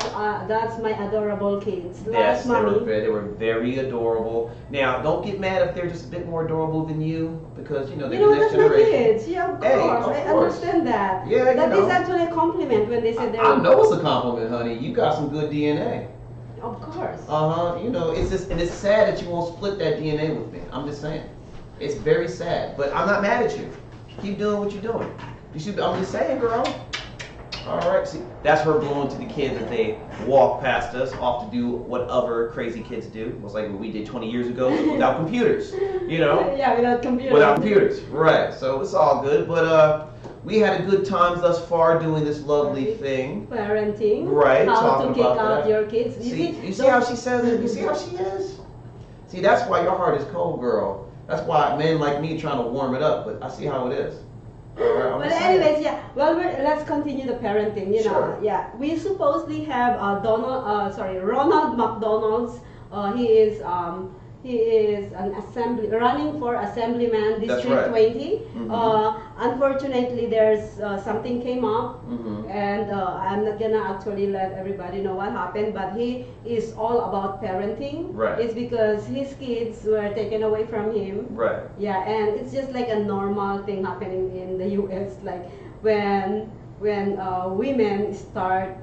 that's my adorable kids. Yes, Mommy. they were very adorable. Now, don't get mad if they're just a bit more adorable than you, because you know they're the next that's my generation. kids. Yeah, of Hey, course. of I course. understand that. Yeah, That is actually a compliment when they say they're. I know it's a compliment, honey. You got some good DNA. Of course. You know, it's just, and it's sad that you won't split that DNA with me. I'm just saying, it's very sad. But I'm not mad at you. Keep doing what you're doing. You should. I'm just saying, girl. All right. See, that's her blowing to the kids as they walk past us, off to do what other crazy kids do. It was like what we did 20 years ago without computers. You know. Yeah, without computers. Without computers, right? So it's all good. But we had a good time thus far doing this lovely thing. Parenting. Right. How to kick about out that. your kids. You see how she says it? You see how she is? See, that's why your heart is cold, girl. That's why men like me trying to warm it up, but I see how it is. But anyways, yeah. Well, let's continue the parenting. You know, yeah. We supposedly have Ronald McDonald's. He is running for assemblyman, District 20. Unfortunately, there's something came up, and I'm not gonna actually let everybody know what happened. But he is all about parenting. Right. It's because his kids were taken away from him. Right. Yeah, and it's just like a normal thing happening in the U.S. Like when women start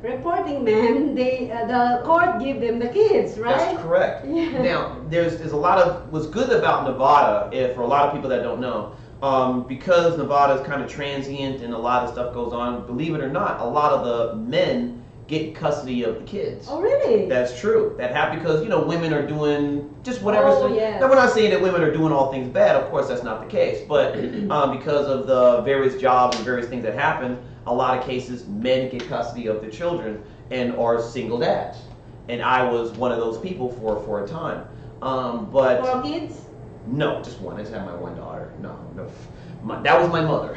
reporting men, the court give them the kids, right? That's correct. Yeah. Now, there's a lot of, what's good about Nevada, for a lot of people that don't know, because Nevada is kind of transient and a lot of stuff goes on, believe it or not, a lot of the men get custody of the kids. Oh, really? That's true. That happens because, you know, women are doing just whatever. Oh, yes. Now, we're not saying that women are doing all things bad. Of course, that's not the case. But because of the various jobs and various things that happen, a lot of cases, men get custody of their children and are single dads. And I was one of those people for a time. But 4 kids? No, just one. I just had my one daughter. No. That was my mother.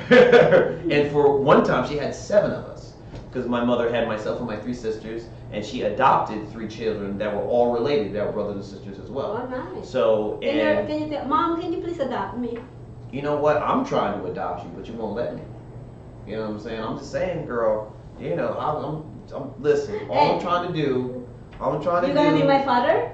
And for one time, she had 7 of us. Because my mother had myself and my 3 sisters, and she adopted 3 children that were all related. That were brothers and sisters as well. Oh, nice. So, and can you tell, Mom, can you please adopt me? You know what? I'm trying to adopt you, but you won't let me. You know what I'm saying? I'm just saying, girl. You know, I'm listen. All I'm trying to do. You gonna be my father?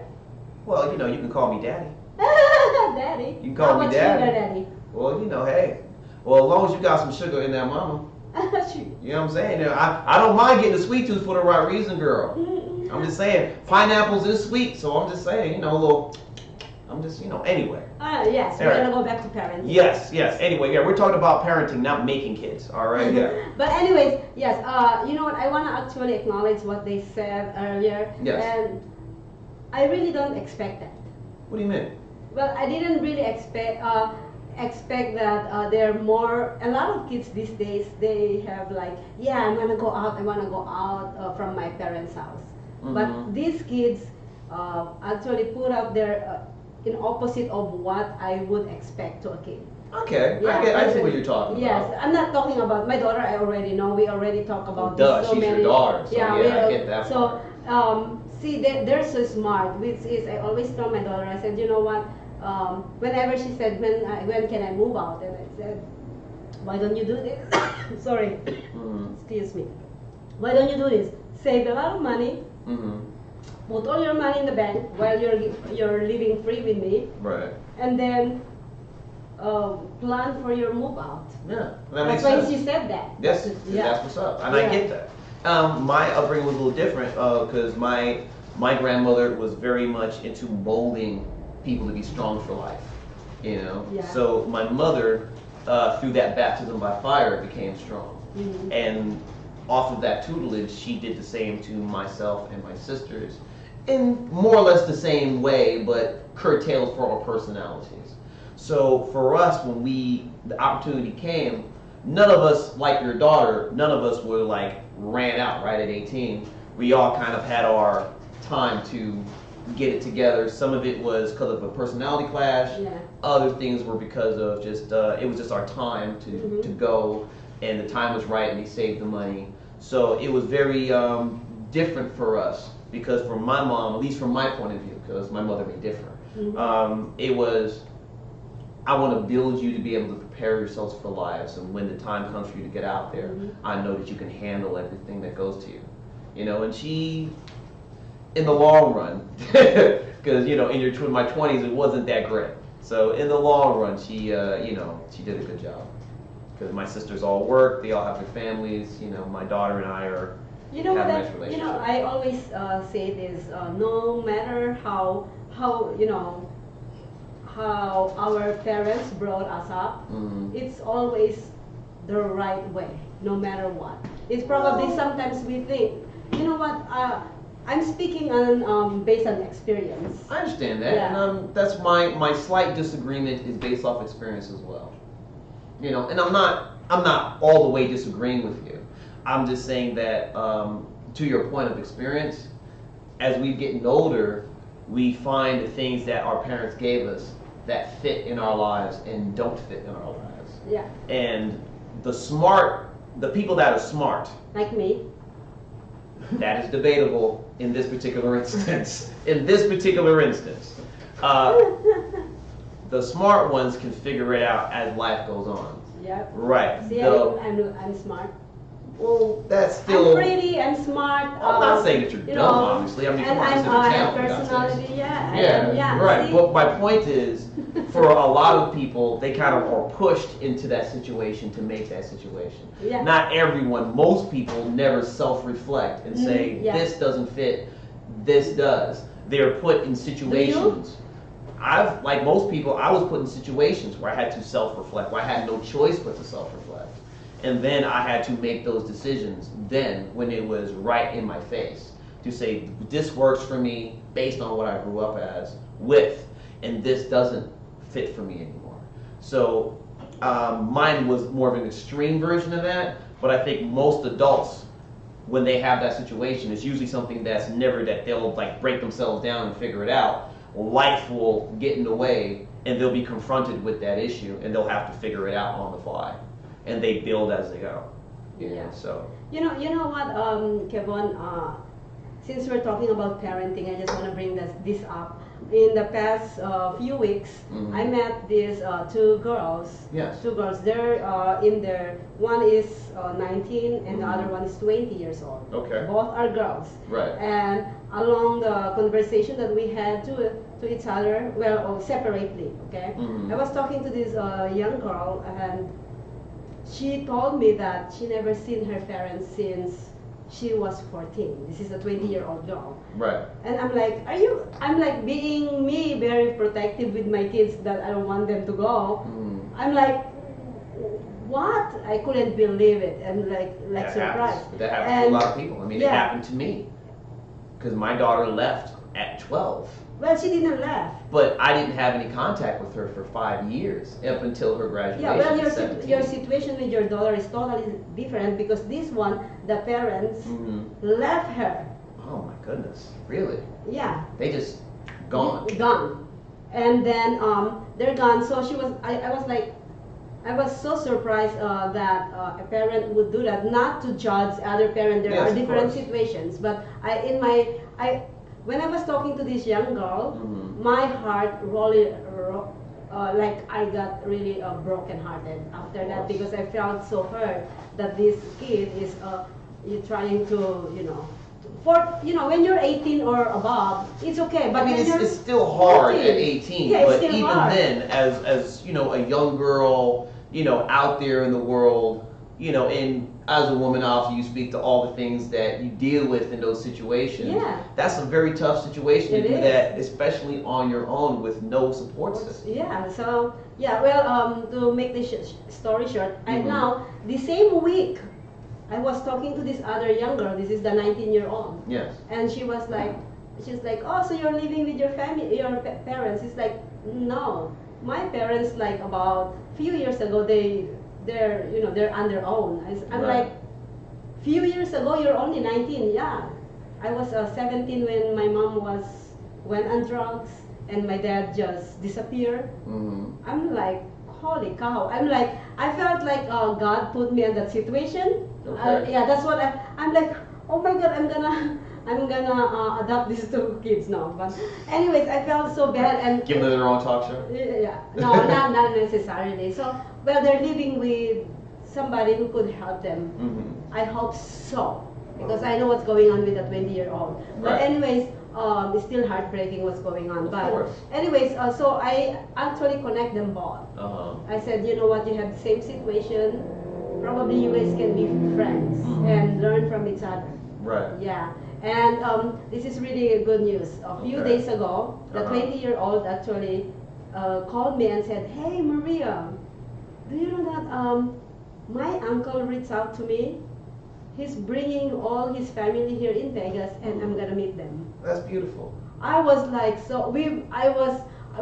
Well, you know, you can call me daddy. Daddy. You can call me daddy. Sugar daddy? Well, you know, hey. Well, as long as you got some sugar in there, mama. You know what I'm saying? I don't mind getting a sweet tooth for the right reason, girl. I'm just saying, pineapples is sweet, so I'm just saying, you know, a little, I'm just, you know, anyway. Yes, we're gonna go back to parenting. Yes. Anyway, yeah, we're talking about parenting, not making kids, all right? Yeah. But anyways, yes, you know what, I wanna actually acknowledge what they said earlier. Yes. And I really don't expect that. What do you mean? Well, I didn't really expect that there are more, a lot of kids these days, they have like, yeah, I want to go out from my parents' house. But these kids actually put out their in opposite of what I would expect to a kid. Okay, Yeah, I see what you're talking yes, about. I'm not talking about my daughter. I already know. We already talk about Duh, this so she's many. your daughter, so yeah, I get that So see, they're so smart. Which is, I always tell my daughter. I said, you know what? Whenever she said, when can I move out? And I said, why don't you do this? Sorry, excuse me. Why don't you do this? Save a lot of money. Put all your money in the bank while you're living free with me. Right. And then plan for your move out. Yeah, That's why she said that. Yes, that's what's up, and I get that. My upbringing was a little different because my grandmother was very much into molding people to be strong for life. You know, so my mother, through that baptism by fire, became strong, and off of that tutelage, she did the same to myself and my sisters, in more or less the same way, but curtailed for our personalities. So for us, when the opportunity came, none of us, like your daughter, none of us were like ran out right at 18. We all kind of had our time to get it together. Some of it was because of a personality clash. Yeah. Other things were because of just, it was just our time to go, and the time was right, and we saved the money. So it was very different for us, because for my mom, at least from my point of view, because my mother may differ, it was, I want to build you to be able to prepare yourselves for lives, and when the time comes for you to get out there, I know that you can handle everything that goes to you. And she, in the long run, because in my 20s it wasn't that great. So in the long run, she she did a good job. Because my sisters all work, they all have their families. My daughter and I are have a nice relationship. I always say this: no matter how our parents brought us up, it's always the right way, no matter what. It's probably sometimes we think, I'm speaking on based on experience. I understand that, and that's my slight disagreement is based off experience as well. And I'm not all the way disagreeing with you. I'm just saying that to your point of experience, as we're getting older, we find the things that our parents gave us that fit in our lives and don't fit in our lives. Yeah. And the people that are smart, like me, that is debatable in this particular instance. The smart ones can figure it out as life goes on. Yep. Right. See, I'm smart. Well, that's still. I'm pretty. I'm smart. I'm not saying that you're dumb, obviously. I mean, come on, this is a channel. Personality, yeah. Right. See? But my point is, for a lot of people, they kind of are pushed into that situation to make that situation. Yeah. Not everyone. Most people never self-reflect and say, this doesn't fit, this does. They're put in situations. Like most people, I was put in situations where I had to self-reflect, where I had no choice but to self-reflect. And then I had to make those decisions then when it was right in my face to say, this works for me based on what I grew up and this doesn't fit for me anymore. So mine was more of an extreme version of that, but I think most adults, when they have that situation, it's usually something that's never that they'll like break themselves down and figure it out. Life will get in the way and they'll be confronted with that issue and they'll have to figure it out on the fly. And they build as they go. So. You know what, Kevin? Since we're talking about parenting, I just want to bring this up. In the past few weeks, I met these two girls. Yes. Two girls. They're in their. One is 19 and the other one is 20 years old. Okay. Both are girls. Right. And along the conversation that we had to each other, separately. Okay. I was talking to this young girl and. She told me that she never seen her parents since she was 14. This is a 20-year-old girl. Right. And I'm like, I'm like being me very protective with my kids that I don't want them to go. I'm like, what? I couldn't believe it. I'm like that surprised. Happens. That happens to a lot of people. I mean, it happened to me. Because my daughter left at 12. Well, she didn't laugh. But I didn't have any contact with her for 5 years, up until her graduation. Yeah, well, your situation with your daughter is totally different because this one, the parents left her. Oh my goodness, really? Yeah. They just gone. Gone. And then they're gone. So I was so surprised that a parent would do that. Not to judge other parents. There are different situations. But when I was talking to this young girl, my heart really, like I got really broken-hearted after that because I felt so hurt that this kid is trying to, when you're 18 or above, it's okay. But I mean, it's still hard 14, at 18. Yeah, but still even hard. Then, as a young girl, out there in the world, and as a woman, obviously, you speak to all the things that you deal with in those situations. Yeah. That's a very tough situation to do that, especially on your own with no support system. Yeah, so, to make this story short, now, the same week, I was talking to this other young girl, this is the 19-year-old. Yes. And she's like, oh, so you're living with your family, your parents? It's like, no. My parents, like, about a few years ago, they're on their own. I'm like, few years ago, you're only 19. Yeah, I was 17 when my mom went on drugs and my dad just disappeared. I'm like, holy cow. I felt like God put me in that situation. Okay. That's what I'm like, oh my God, I'm gonna adopt these two kids now. But anyways, I felt so bad and give them their own talk show. Yeah, no, not necessarily. So, they're living with somebody who could help them. I hope so. because I know what's going on with a 20-year-old. But Right. anyways, it's still heartbreaking what's going on. Of But course. anyways, so I actually connect them both. Uh-huh. I said, you know what, you have the same situation. Probably you guys can be friends and learn from each other. Right. Yeah. And this is really good news. A few Okay. days ago, the 20-year-old actually called me and said, "Hey Maria, do you know that my uncle reached out to me? He's bringing all his family here in Vegas, and I'm gonna meet them." That's beautiful. I was like,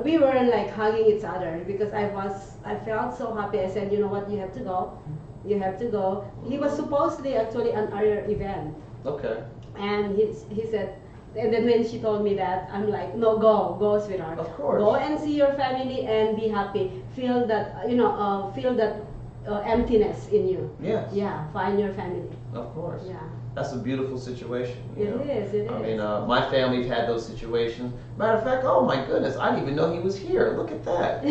we were like hugging each other because I felt so happy. I said, you know what, you have to go, you have to go. He was supposedly actually an our event, Okay. and he said, and then when she told me that, I'm like, no, go, sweetheart. Of course. Go and see your family and be happy. Feel that, feel that emptiness in you. Yes. Yeah, find your family. Of course. Yeah. That's a beautiful situation. You know? It is. I mean, my family's had those situations. Matter of fact, oh my goodness, I didn't even know he was here. Look at that.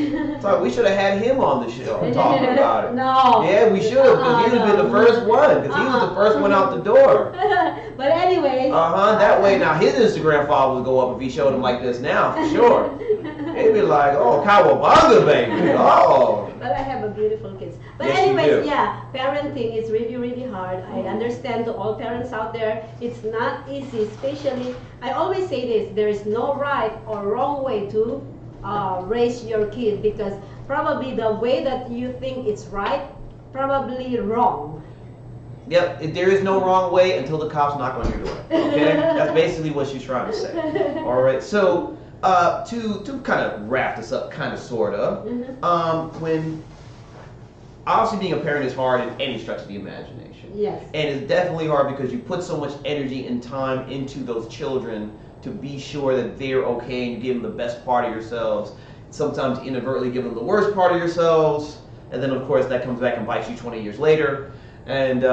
So we should have had him on the show talking about it. No. Yeah, we should have, because he would have been the first one, because he was the first one out the door. But anyways. That way now his Instagram followers would go up if he showed him like this now, for sure. They'd be like, oh, cowabunga, baby. Oh. But I have a beautiful kids. But Yes, you anyways, do. yeah, parenting is really, really hard. I understand to all parents out there, it's not easy, especially, I always say this, there is no right or wrong way to raise your kid, because probably the way that you think it's right, probably wrong. Yep, there is no wrong way until the cops knock on your door. Okay? That's basically what she's trying to say. All right, so to kind of wrap this up, kind of, sort of, when obviously being a parent is hard in any stretch of the imagination. Yes. And it's definitely hard because you put so much energy and time into those children to be sure that they're okay, and you give them the best part of yourselves. Sometimes inadvertently give them the worst part of yourselves, and then of course that comes back and bites you 20 years later, and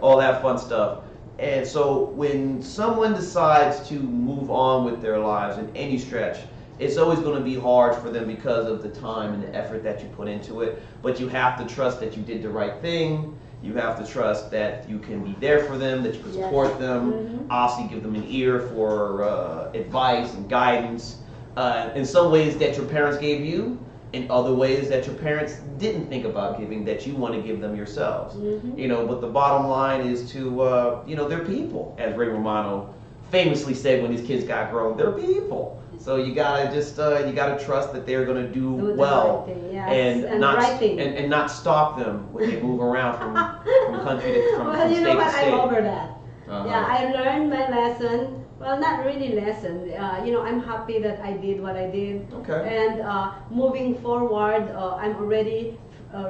all that fun stuff. And so when someone decides to move on with their lives in any stretch, it's always going to be hard for them because of the time and the effort that you put into it. But you have to trust that you did the right thing. You have to trust that you can be there for them, that you can support them, obviously give them an ear for advice and guidance. In some ways that your parents gave you, in other ways that your parents didn't think about giving, that you want to give them yourselves. You know, but the bottom line is to, they're people, as Ray Romano famously said when his kids got grown, they're people. So you gotta just you gotta trust that they're gonna do well, right thing, yes. and not right thing. and not stop them when they move around from country to from Well, you state know what? to state. I'm over that. Uh-huh. Yeah, I learned my lesson. Well, not really lesson. I'm happy that I did what I did. Okay. And moving forward, I'm already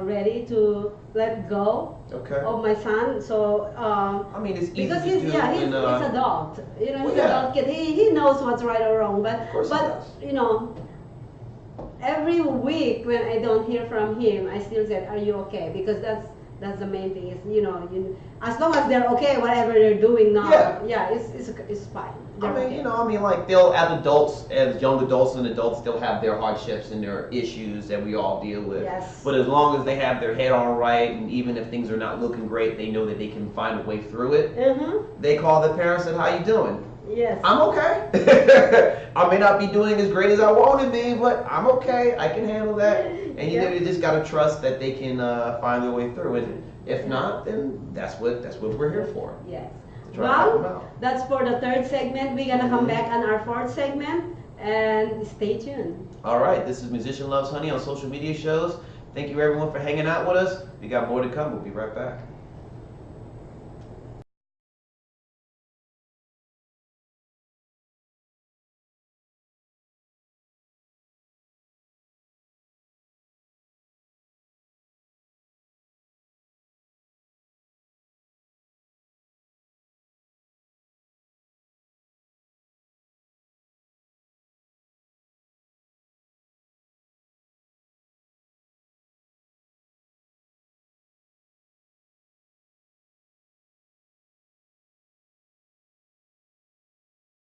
ready to let go Okay. of my son. So I mean, it's easy because to he's do. he's when, adult. He's well, yeah. adult kid. He knows what's right or wrong. But Of course he does. every week when I don't hear from him, I still said, "Are you okay?" Because that's the main thing. Is as long as they're okay, whatever they're doing now, it's fine. They're okay. Like they'll, as young adults and adults, they'll have their hardships and their issues that we all deal with. Yes. But as long as they have their head on right, and even if things are not looking great, they know that they can find a way through it. They call their parents and, "How you doing?" Yes. "I'm okay." I may not be doing as great as I want to be, but I'm okay. I can handle that. And you just gotta trust that they can find their way through it. If not, then that's what we're here for. Yes. To try to help them Well, out. that's for the third segment. We're gonna come back on our fourth segment, and stay tuned. All right, this is Musician Loves Honey on social media shows. Thank you everyone for hanging out with us. We got more to come. We'll be right back.